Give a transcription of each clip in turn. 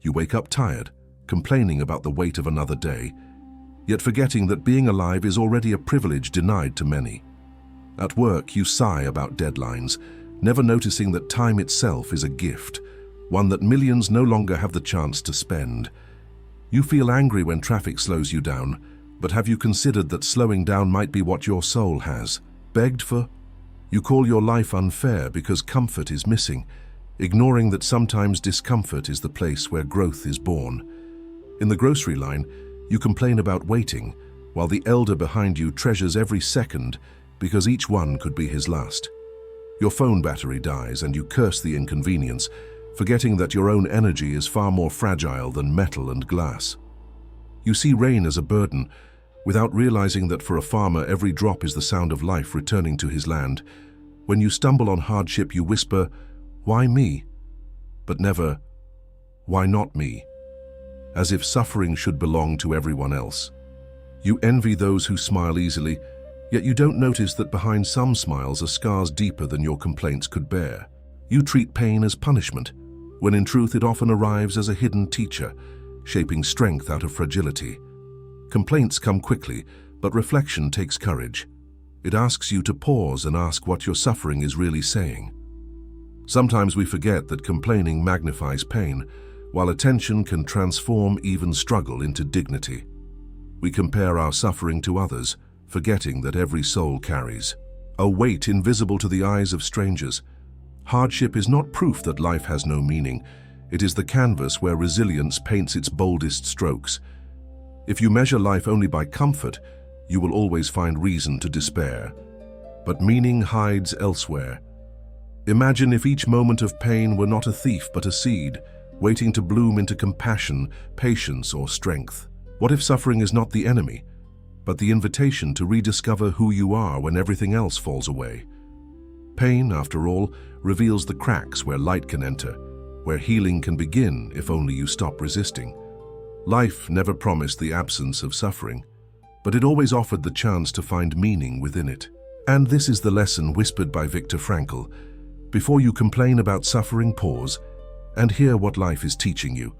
You wake up tired, complaining about the weight of another day, yet forgetting that being alive is already a privilege denied to many. At work, you sigh about deadlines, never noticing that time itself is a gift, one that millions no longer have the chance to spend. You feel angry when traffic slows you down, but have you considered that slowing down might be what your soul has begged for? You call your life unfair because comfort is missing, ignoring that sometimes discomfort is the place where growth is born. In the grocery line, you complain about waiting, while the elder behind you treasures every second because each one could be his last. Your phone battery dies and you curse the inconvenience, forgetting that your own energy is far more fragile than metal and glass. You see rain as a burden, without realizing that for a farmer every drop is the sound of life returning to his land. When you stumble on hardship, you whisper, "Why me?" But never, "Why not me?" As if suffering should belong to everyone else. You envy those who smile easily, yet you don't notice that behind some smiles are scars deeper than your complaints could bear. You treat pain as punishment, when in truth it often arrives as a hidden teacher, shaping strength out of fragility. Complaints come quickly, but reflection takes courage. It asks you to pause and ask what your suffering is really saying. Sometimes we forget that complaining magnifies pain, while attention can transform even struggle into dignity. We compare our suffering to others, forgetting that every soul carries a weight invisible to the eyes of strangers. Hardship is not proof that life has no meaning. It is the canvas where resilience paints its boldest strokes. If you measure life only by comfort, you will always find reason to despair. But meaning hides elsewhere. Imagine if each moment of pain were not a thief but a seed, waiting to bloom into compassion, patience, or strength. What if suffering is not the enemy, but the invitation to rediscover who you are when everything else falls away? Pain, after all, reveals the cracks where light can enter, where healing can begin if only you stop resisting. Life never promised the absence of suffering, but it always offered the chance to find meaning within it. And this is the lesson whispered by Viktor Frankl. Before you complain about suffering, pause and hear what life is teaching you.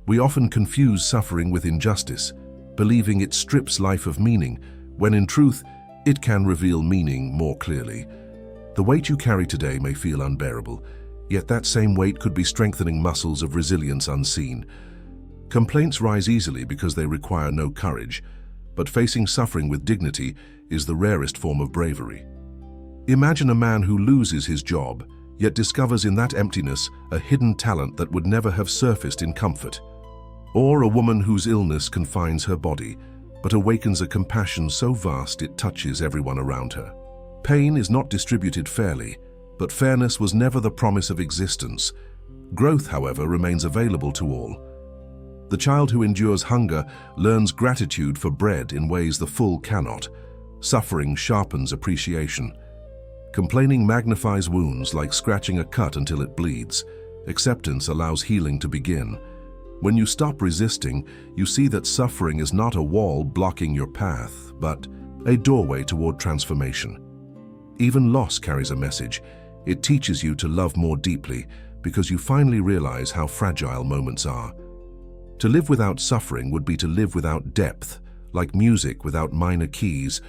We often confuse suffering with injustice, believing it strips life of meaning, when in truth, it can reveal meaning more clearly. The weight you carry today may feel unbearable, yet that same weight could be strengthening muscles of resilience unseen. Complaints rise easily because they require no courage, but facing suffering with dignity is the rarest form of bravery. Imagine a man who loses his job, yet discovers in that emptiness a hidden talent that would never have surfaced in comfort. Or a woman whose illness confines her body, but awakens a compassion so vast it touches everyone around her. Pain is not distributed fairly, but fairness was never the promise of existence. Growth, however, remains available to all. The child who endures hunger learns gratitude for bread in ways the full cannot. Suffering sharpens appreciation. Complaining magnifies wounds like scratching a cut until it bleeds. Acceptance allows healing to begin. When you stop resisting, you see that suffering is not a wall blocking your path, but a doorway toward transformation. Even loss carries a message. It teaches you to love more deeply because you finally realize how fragile moments are. To live without suffering would be to live without depth, like music without minor keys,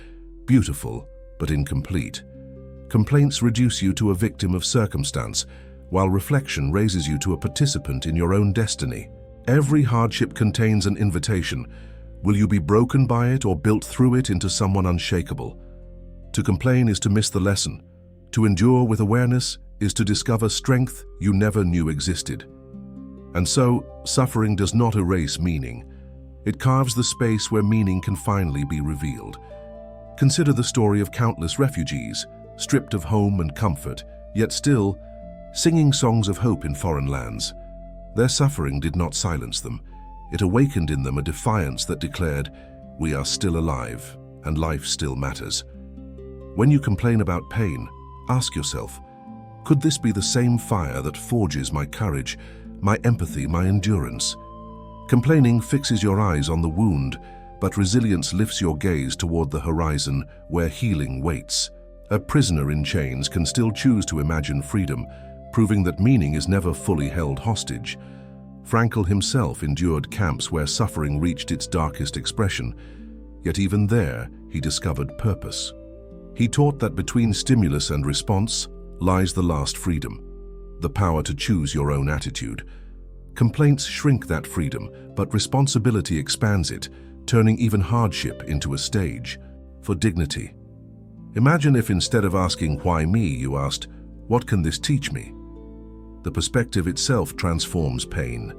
beautiful but incomplete. Complaints reduce you to a victim of circumstance, while reflection raises you to a participant in your own destiny. Every hardship contains an invitation. Will you be broken by it or built through it into someone unshakable? To complain is to miss the lesson. To endure with awareness is to discover strength you never knew existed. And so, suffering does not erase meaning. It carves the space where meaning can finally be revealed. Consider the story of countless refugees, stripped of home and comfort, yet still singing songs of hope in foreign lands. Their suffering did not silence them. It awakened in them a defiance that declared, "We are still alive, and life still matters." When you complain about pain, ask yourself, could this be the same fire that forges my courage, my empathy, my endurance? Complaining fixes your eyes on the wound, but resilience lifts your gaze toward the horizon where healing waits. A prisoner in chains can still choose to imagine freedom, proving that meaning is never fully held hostage. Frankl himself endured camps where suffering reached its darkest expression, yet even there he discovered purpose. He taught that between stimulus and response lies the last freedom, the power to choose your own attitude. Complaints shrink that freedom, but responsibility expands it, turning even hardship into a stage for dignity. Imagine if instead of asking, "Why me?" you asked, "What can this teach me?" The perspective itself transforms pain.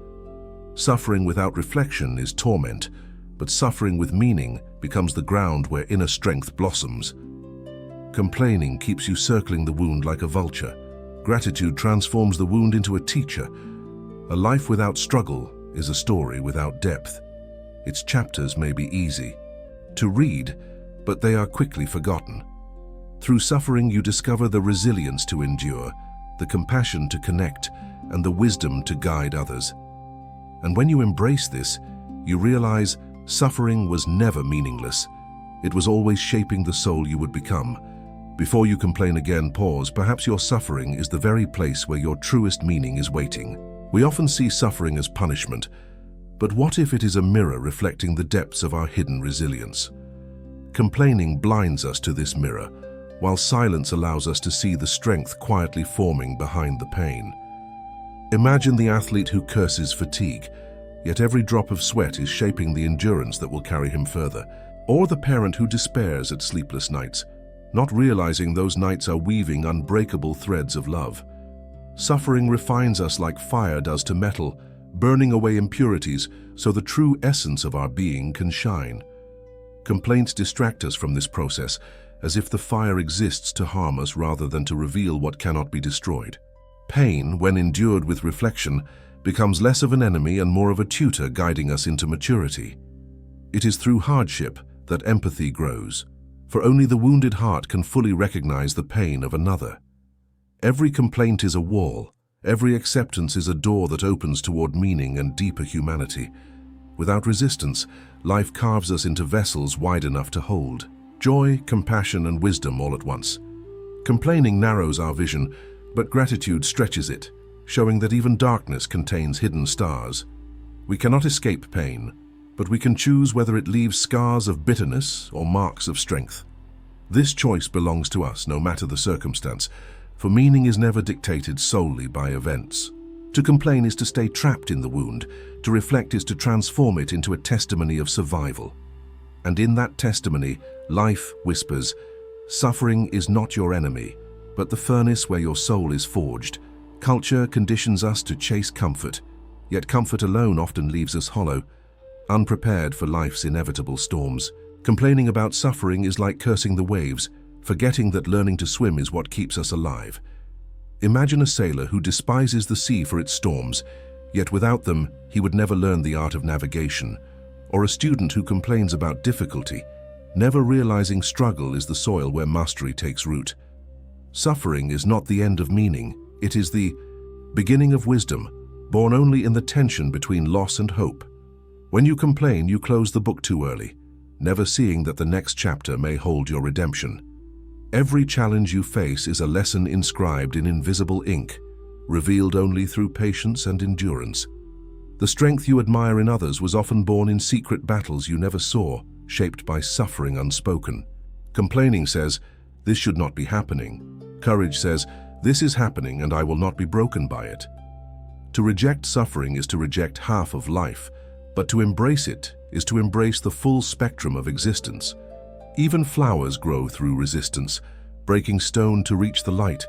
Suffering without reflection is torment, but suffering with meaning becomes the ground where inner strength blossoms. Complaining keeps you circling the wound like a vulture. Gratitude transforms the wound into a teacher. A life without struggle is a story without depth. Its chapters may be easy to read, but they are quickly forgotten. Through suffering, you discover the resilience to endure, the compassion to connect, and the wisdom to guide others. And when you embrace this, you realize suffering was never meaningless. It was always shaping the soul you would become. Before you complain again, pause. Perhaps your suffering is the very place where your truest meaning is waiting. We often see suffering as punishment, but what if it is a mirror reflecting the depths of our hidden resilience? Complaining blinds us to this mirror, while silence allows us to see the strength quietly forming behind the pain. Imagine the athlete who curses fatigue, yet every drop of sweat is shaping the endurance that will carry him further. Or the parent who despairs at sleepless nights, not realizing those nights are weaving unbreakable threads of love. Suffering refines us like fire does to metal, burning away impurities so the true essence of our being can shine. Complaints distract us from this process, as if the fire exists to harm us rather than to reveal what cannot be destroyed. Pain, when endured with reflection, becomes less of an enemy and more of a tutor guiding us into maturity. It is through hardship that empathy grows, for only the wounded heart can fully recognize the pain of another. Every complaint is a wall, every acceptance is a door that opens toward meaning and deeper humanity. Without resistance, life carves us into vessels wide enough to hold joy, compassion, and wisdom all at once. Complaining narrows our vision, but gratitude stretches it, showing that even darkness contains hidden stars. We cannot escape pain, but we can choose whether it leaves scars of bitterness or marks of strength. This choice belongs to us, no matter the circumstance, for meaning is never dictated solely by events. To complain is to stay trapped in the wound, to reflect is to transform it into a testimony of survival. And in that testimony, life whispers, suffering is not your enemy, but the furnace where your soul is forged. Culture conditions us to chase comfort, yet comfort alone often leaves us hollow, unprepared for life's inevitable storms. Complaining about suffering is like cursing the waves, forgetting that learning to swim is what keeps us alive. Imagine a sailor who despises the sea for its storms, yet without them he would never learn the art of navigation, or a student who complains about difficulty, never realizing struggle is the soil where mastery takes root. Suffering is not the end of meaning, it is the beginning of wisdom, born only in the tension between loss and hope. When you complain, you close the book too early, never seeing that the next chapter may hold your redemption. Every challenge you face is a lesson inscribed in invisible ink, revealed only through patience and endurance. The strength you admire in others was often born in secret battles you never saw, shaped by suffering unspoken. Complaining says, "This should not be happening." Courage says, "This is happening and I will not be broken by it." To reject suffering is to reject half of life, but to embrace it is to embrace the full spectrum of existence. Even flowers grow through resistance, breaking stone to reach the light,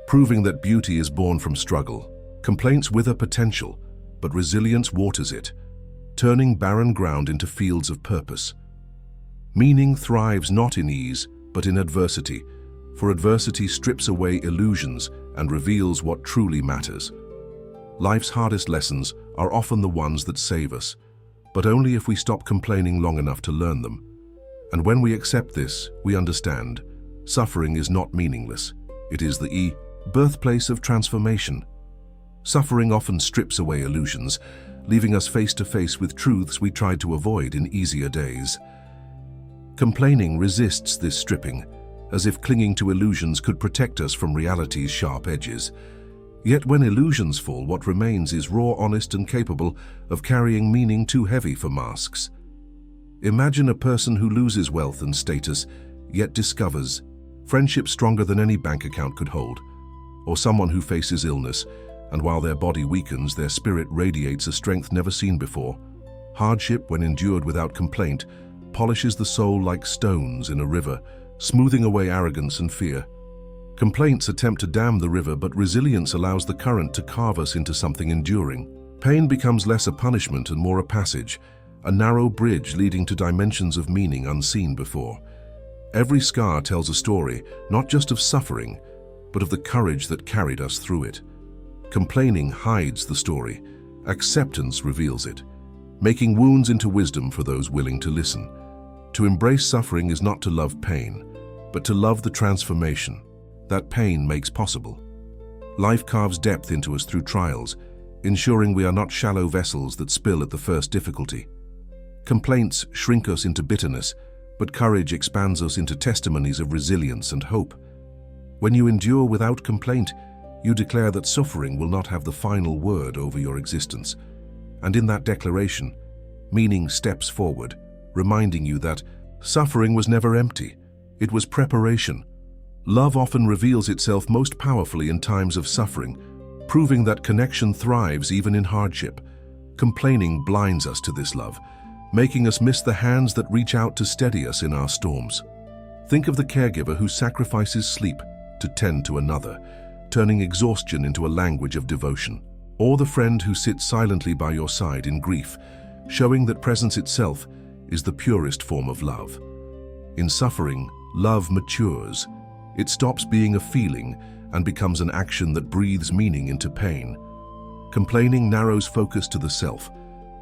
proving that beauty is born from struggle. Complaints wither potential, but resilience waters it, turning barren ground into fields of purpose. Meaning thrives not in ease, but in adversity, for adversity strips away illusions and reveals what truly matters. Life's hardest lessons are often the ones that save us, but only if we stop complaining long enough to learn them. And when we accept this, we understand suffering is not meaningless. It is the birthplace of transformation. Suffering often strips away illusions, leaving us face to face with truths we tried to avoid in easier days. Complaining resists this stripping, as if clinging to illusions could protect us from reality's sharp edges. Yet when illusions fall, what remains is raw, honest, and capable of carrying meaning too heavy for masks. Imagine a person who loses wealth and status, yet discovers friendship stronger than any bank account could hold, or someone who faces illness, and while their body weakens, their spirit radiates a strength never seen before. Hardship, when endured without complaint, polishes the soul like stones in a river, smoothing away arrogance and fear. Complaints attempt to dam the river, but resilience allows the current to carve us into something enduring. Pain becomes less a punishment and more a passage, a narrow bridge leading to dimensions of meaning unseen before. Every scar tells a story, not just of suffering, but of the courage that carried us through it. Complaining hides the story. Acceptance reveals it, making wounds into wisdom for those willing to listen. To embrace suffering is not to love pain, but to love the transformation that pain makes possible. Life carves depth into us through trials, ensuring we are not shallow vessels that spill at the first difficulty. Complaints shrink us into bitterness, but courage expands us into testimonies of resilience and hope. When you endure without complaint, you declare that suffering will not have the final word over your existence. And in that declaration, meaning steps forward, reminding you that suffering was never empty. It was preparation. Love often reveals itself most powerfully in times of suffering, proving that connection thrives even in hardship. Complaining blinds us to this love, making us miss the hands that reach out to steady us in our storms. Think of the caregiver who sacrifices sleep to tend to another, turning exhaustion into a language of devotion. Or the friend who sits silently by your side in grief, showing that presence itself is the purest form of love. In suffering, love matures. It stops being a feeling and becomes an action that breathes meaning into pain. Complaining narrows focus to the self,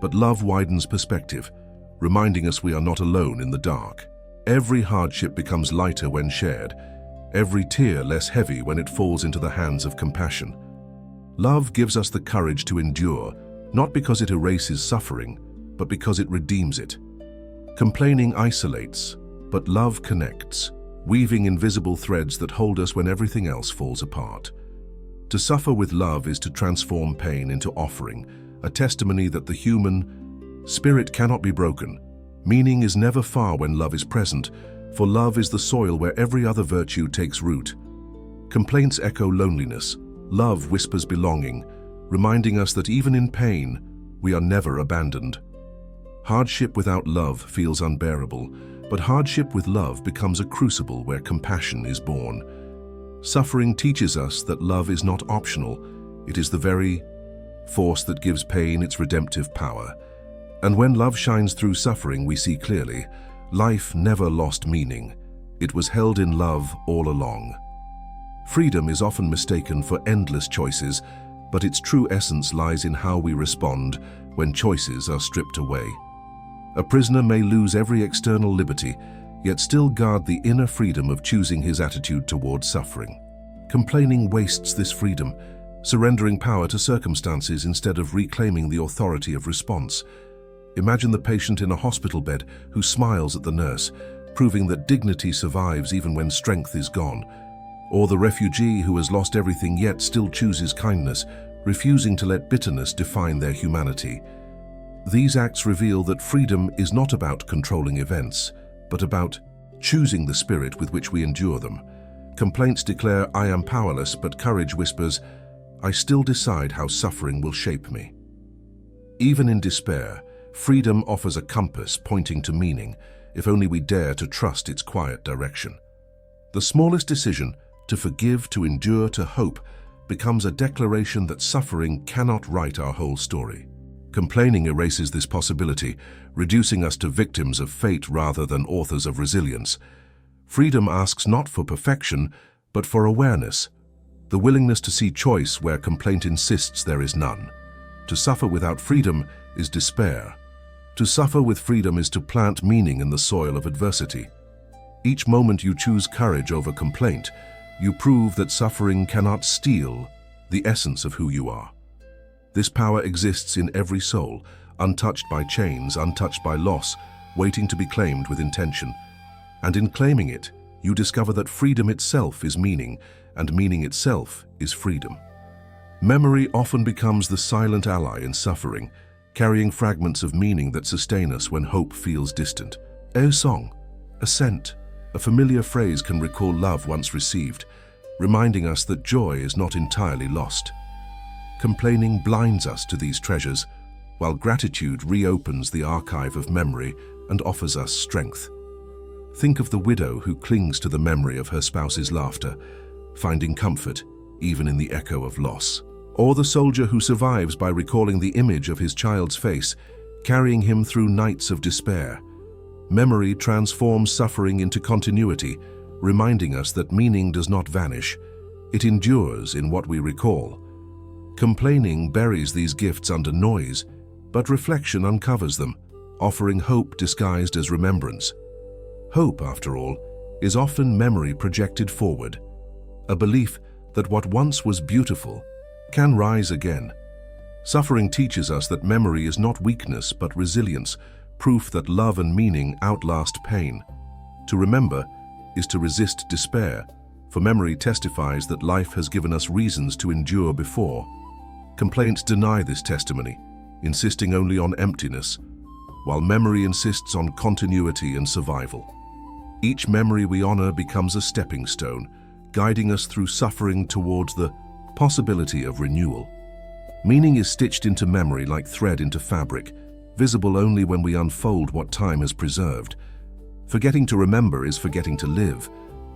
but love widens perspective, reminding us we are not alone in the dark. Every hardship becomes lighter when shared, every tear less heavy when it falls into the hands of compassion. Love gives us the courage to endure, not because it erases suffering, but because it redeems it. Complaining isolates, but love connects, weaving invisible threads that hold us when everything else falls apart. To suffer with love is to transform pain into offering, a testimony that the human spirit cannot be broken. Meaning is never far when love is present, for love is the soil where every other virtue takes root. Complaints echo loneliness. Love whispers belonging, reminding us that even in pain, we are never abandoned. Hardship without love feels unbearable, but hardship with love becomes a crucible where compassion is born. Suffering teaches us that love is not optional. It is the very force that gives pain its redemptive power. And when love shines through suffering, we see clearly, life never lost meaning. It was held in love all along. Freedom is often mistaken for endless choices, but its true essence lies in how we respond when choices are stripped away. A prisoner may lose every external liberty, yet still guard the inner freedom of choosing his attitude towards suffering. Complaining wastes this freedom, surrendering power to circumstances instead of reclaiming the authority of response. Imagine the patient in a hospital bed who smiles at the nurse, proving that dignity survives even when strength is gone. Or the refugee who has lost everything yet still chooses kindness, refusing to let bitterness define their humanity. These acts reveal that freedom is not about controlling events, but about choosing the spirit with which we endure them. Complaints declare, "I am powerless," but courage whispers, "I still decide how suffering will shape me." Even in despair, freedom offers a compass pointing to meaning, if only we dare to trust its quiet direction. The smallest decision, to forgive, to endure, to hope, becomes a declaration that suffering cannot write our whole story. Complaining erases this possibility, reducing us to victims of fate rather than authors of resilience. Freedom asks not for perfection, but for awareness, the willingness to see choice where complaint insists there is none. To suffer without freedom is despair. To suffer with freedom is to plant meaning in the soil of adversity. Each moment you choose courage over complaint, you prove that suffering cannot steal the essence of who you are. This power exists in every soul, untouched by chains, untouched by loss, waiting to be claimed with intention. And in claiming it, you discover that freedom itself is meaning, and meaning itself is freedom. Memory often becomes the silent ally in suffering, carrying fragments of meaning that sustain us when hope feels distant. A song, a scent, a familiar phrase can recall love once received, reminding us that joy is not entirely lost. Complaining blinds us to these treasures, while gratitude reopens the archive of memory and offers us strength. Think of the widow who clings to the memory of her spouse's laughter, finding comfort even in the echo of loss. Or the soldier who survives by recalling the image of his child's face, carrying him through nights of despair. Memory transforms suffering into continuity, reminding us that meaning does not vanish. It endures in what we recall. Complaining buries these gifts under noise, but reflection uncovers them, offering hope disguised as remembrance. Hope, after all, is often memory projected forward, a belief that what once was beautiful can rise again. Suffering teaches us that memory is not weakness but resilience, proof that love and meaning outlast pain. To remember is to resist despair, for memory testifies that life has given us reasons to endure before. Complaints deny this testimony, insisting only on emptiness, while memory insists on continuity and survival. Each memory we honor becomes a stepping stone, guiding us through suffering towards the possibility of renewal. Meaning is stitched into memory like thread into fabric, visible only when we unfold what time has preserved. Forgetting to remember is forgetting to live.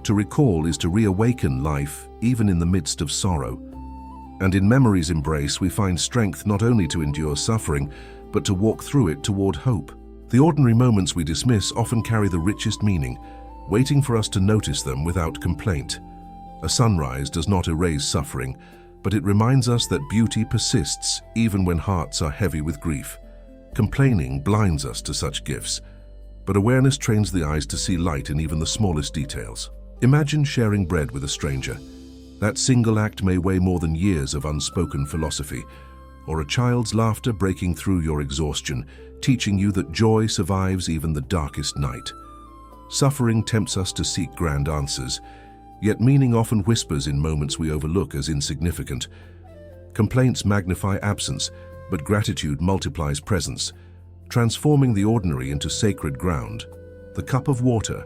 To recall is to reawaken life, even in the midst of sorrow. And in memory's embrace, we find strength not only to endure suffering, but to walk through it toward hope. The ordinary moments we dismiss often carry the richest meaning, waiting for us to notice them without complaint. A sunrise does not erase suffering, but it reminds us that beauty persists even when hearts are heavy with grief. Complaining blinds us to such gifts, but awareness trains the eyes to see light in even the smallest details. Imagine sharing bread with a stranger. That single act may weigh more than years of unspoken philosophy, or a child's laughter breaking through your exhaustion, teaching you that joy survives even the darkest night. Suffering tempts us to seek grand answers, yet meaning often whispers in moments we overlook as insignificant. Complaints magnify absence, but gratitude multiplies presence, transforming the ordinary into sacred ground. The cup of water,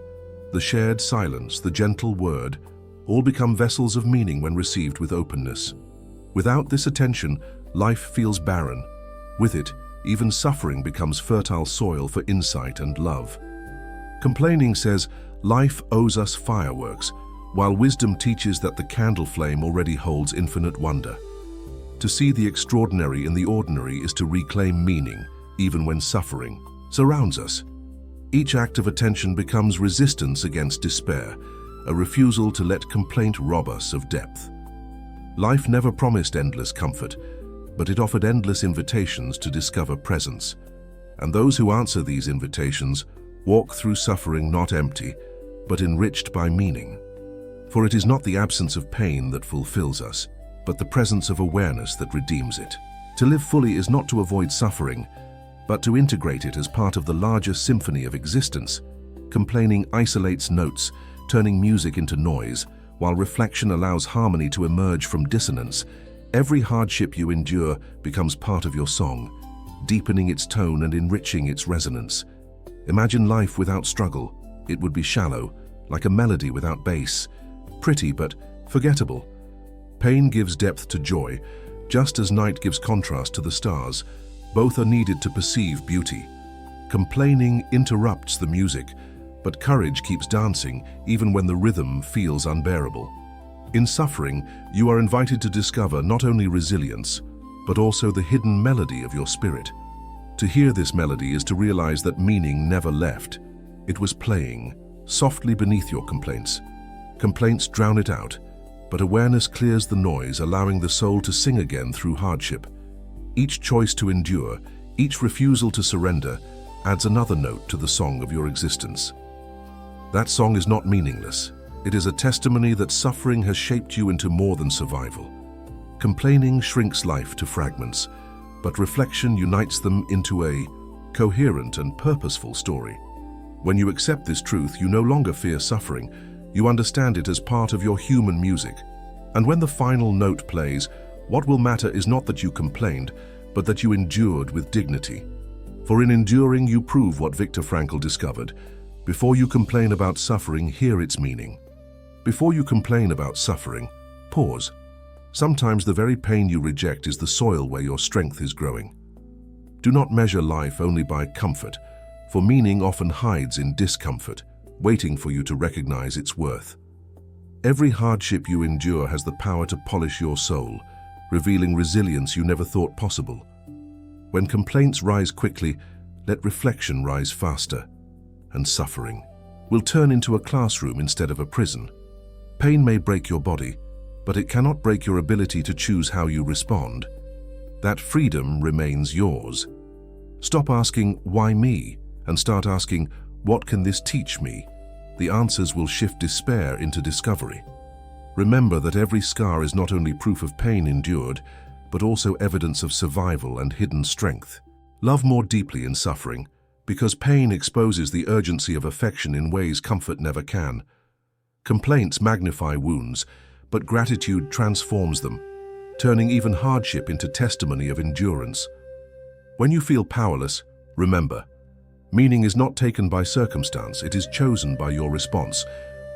the shared silence, the gentle word, all become vessels of meaning when received with openness. Without this attention, life feels barren. With it, even suffering becomes fertile soil for insight and love. Complaining says, life owes us fireworks, while wisdom teaches that the candle flame already holds infinite wonder. To see the extraordinary in the ordinary is to reclaim meaning, even when suffering surrounds us. Each act of attention becomes resistance against despair, a refusal to let complaint rob us of depth. Life never promised endless comfort, but it offered endless invitations to discover presence. And those who answer these invitations walk through suffering not empty, but enriched by meaning. For it is not the absence of pain that fulfills us, but the presence of awareness that redeems it. To live fully is not to avoid suffering, but to integrate it as part of the larger symphony of existence. Complaining isolates notes, turning music into noise, while reflection allows harmony to emerge from dissonance. Every hardship you endure becomes part of your song, deepening its tone and enriching its resonance. Imagine life without struggle. It would be shallow, like a melody without bass, pretty but forgettable. Pain gives depth to joy, just as night gives contrast to the stars. Both are needed to perceive beauty. Complaining interrupts the music, but courage keeps dancing even when the rhythm feels unbearable. In suffering, you are invited to discover not only resilience, but also the hidden melody of your spirit. To hear this melody is to realize that meaning never left. It was playing, softly beneath your complaints. Complaints drown it out, but awareness clears the noise, allowing the soul to sing again through hardship. Each choice to endure, each refusal to surrender, adds another note to the song of your existence. That song is not meaningless. It is a testimony that suffering has shaped you into more than survival. Complaining shrinks life to fragments, but reflection unites them into a coherent and purposeful story. When you accept this truth, you no longer fear suffering. You understand it as part of your human music. And when the final note plays, What will matter is not that you complained, but that you endured with dignity. For in enduring, you prove what Viktor Frankl discovered. Before you complain about suffering, hear its meaning. Before you complain about suffering, pause. Sometimes the very pain you reject is the soil where your strength is growing. Do not measure life only by comfort, for meaning often hides in discomfort, waiting for you to recognize its worth. Every hardship you endure has the power to polish your soul, revealing resilience you never thought possible. When complaints rise quickly, let reflection rise faster, and suffering will turn into a classroom instead of a prison. Pain may break your body, but it cannot break your ability to choose how you respond. That freedom remains yours. Stop asking, "Why me?" and start asking, "What can this teach me?" The answers will shift despair into discovery. Remember that every scar is not only proof of pain endured, but also evidence of survival and hidden strength. Love more deeply in suffering, because pain exposes the urgency of affection in ways comfort never can. Complaints magnify wounds, but gratitude transforms them, turning even hardship into testimony of endurance. When you feel powerless, remember, meaning is not taken by circumstance, it is chosen by your response.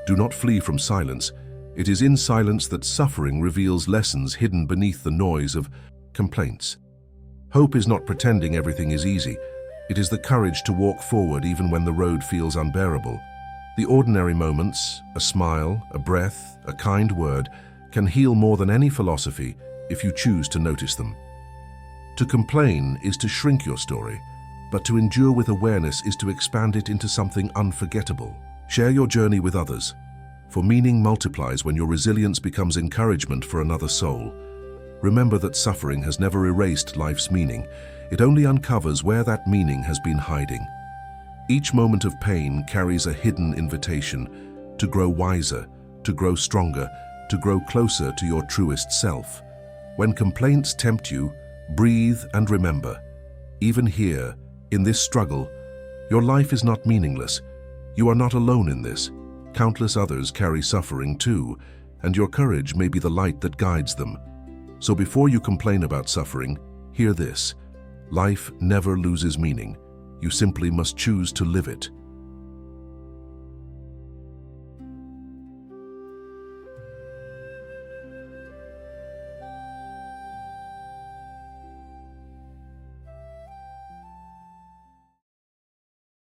Do not flee from silence. It is in silence that suffering reveals lessons hidden beneath the noise of complaints. Hope is not pretending everything is easy. It is the courage to walk forward even when the road feels unbearable. The ordinary moments, a smile, a breath, a kind word, can heal more than any philosophy if you choose to notice them. To complain is to shrink your story, but to endure with awareness is to expand it into something unforgettable. Share your journey with others, for meaning multiplies when your resilience becomes encouragement for another soul. Remember that suffering has never erased life's meaning. It only uncovers where that meaning has been hiding. Each moment of pain carries a hidden invitation to grow wiser, to grow stronger, to grow closer to your truest self. When complaints tempt you, breathe and remember, even here, in this struggle, your life is not meaningless. You are not alone in this. Countless others carry suffering too, and your courage may be the light that guides them. So before you complain about suffering, hear this: life never loses meaning. You simply must choose to live it.